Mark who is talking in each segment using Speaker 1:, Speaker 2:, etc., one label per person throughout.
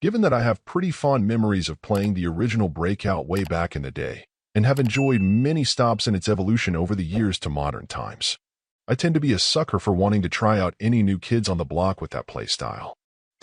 Speaker 1: Given that I have pretty fond memories of playing the original Breakout way back in the day, and have enjoyed many stops in its evolution over the years to modern times, I tend to be a sucker for wanting to try out any new kids on the block with that playstyle.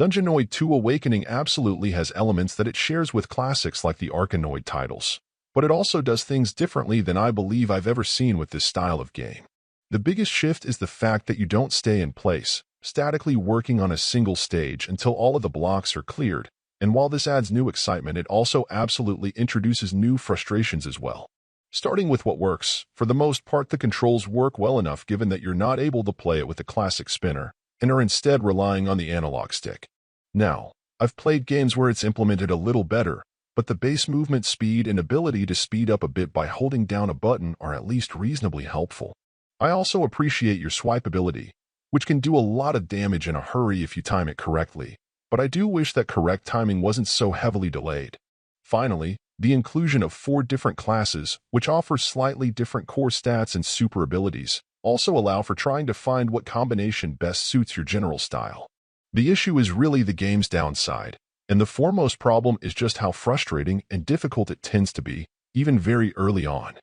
Speaker 1: Dungeonoid 2 Awakening absolutely has elements that it shares with classics like the Dungeonoid titles, but it also does things differently than I believe I've ever seen with this style of game. The biggest shift is the fact that you don't stay in place, statically working on a single stage until all of the blocks are cleared, and while this adds new excitement, it also absolutely introduces new frustrations as well. Starting with what works, for the most part the controls work well enough given that you're not able to play it with the classic spinner, and are instead relying on the analog stick. Now, I've played games where it's implemented a little better, but the base movement speed and ability to speed up a bit by holding down a button are at least reasonably helpful. I also appreciate your swipe ability, which can do a lot of damage in a hurry if you time it correctly, but I do wish that correct timing wasn't so heavily delayed. Finally, the inclusion of 4 different classes, which offers slightly different core stats and super abilities, also allow for trying to find what combination best suits your general style. The issue is really the game's downside, and the foremost problem is just how frustrating and difficult it tends to be, even very early on.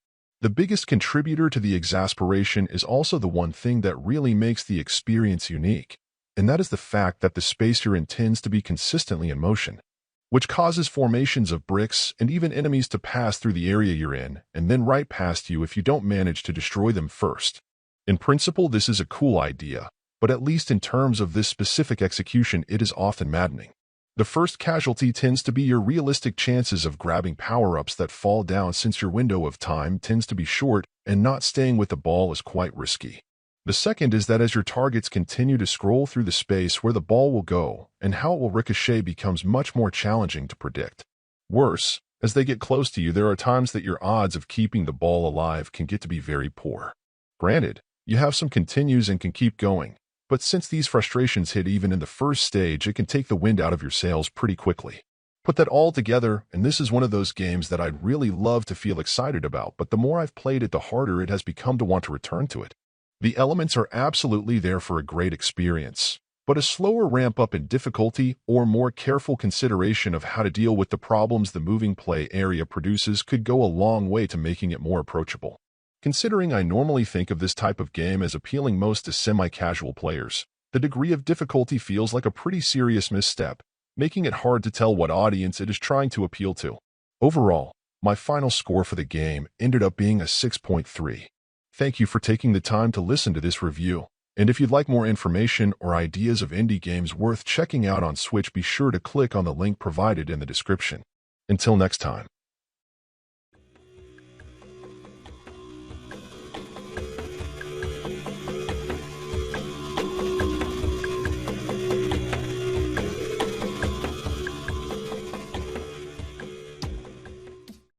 Speaker 1: The biggest contributor to the exasperation is also the one thing that really makes the experience unique, and that is the fact that the space you're in tends to be consistently in motion, which causes formations of bricks and even enemies to pass through the area you're in and then right past you if you don't manage to destroy them first. In principle, this is a cool idea, but at least in terms of this specific execution, it is often maddening. The first casualty tends to be your realistic chances of grabbing power-ups that fall down since your window of time tends to be short and not staying with the ball is quite risky. The second is that as your targets continue to scroll through the space where the ball will go and how it will ricochet becomes much more challenging to predict. Worse, as they get close to you, there are times that your odds of keeping the ball alive can get to be very poor. Granted, you have some continues and can keep going, but since these frustrations hit even in the first stage, it can take the wind out of your sails pretty quickly. Put that all together, and this is one of those games that I'd really love to feel excited about, but the more I've played it, the harder it has become to want to return to it. The elements are absolutely there for a great experience, but a slower ramp-up in difficulty or more careful consideration of how to deal with the problems the moving play area produces could go a long way to making it more approachable. Considering I normally think of this type of game as appealing most to semi-casual players, the degree of difficulty feels like a pretty serious misstep, making it hard to tell what audience it is trying to appeal to. Overall, my final score for the game ended up being a 6.3. Thank you for taking the time to listen to this review, and if you'd like more information or ideas of indie games worth checking out on Switch, be sure to click on the link provided in the description. Until next time.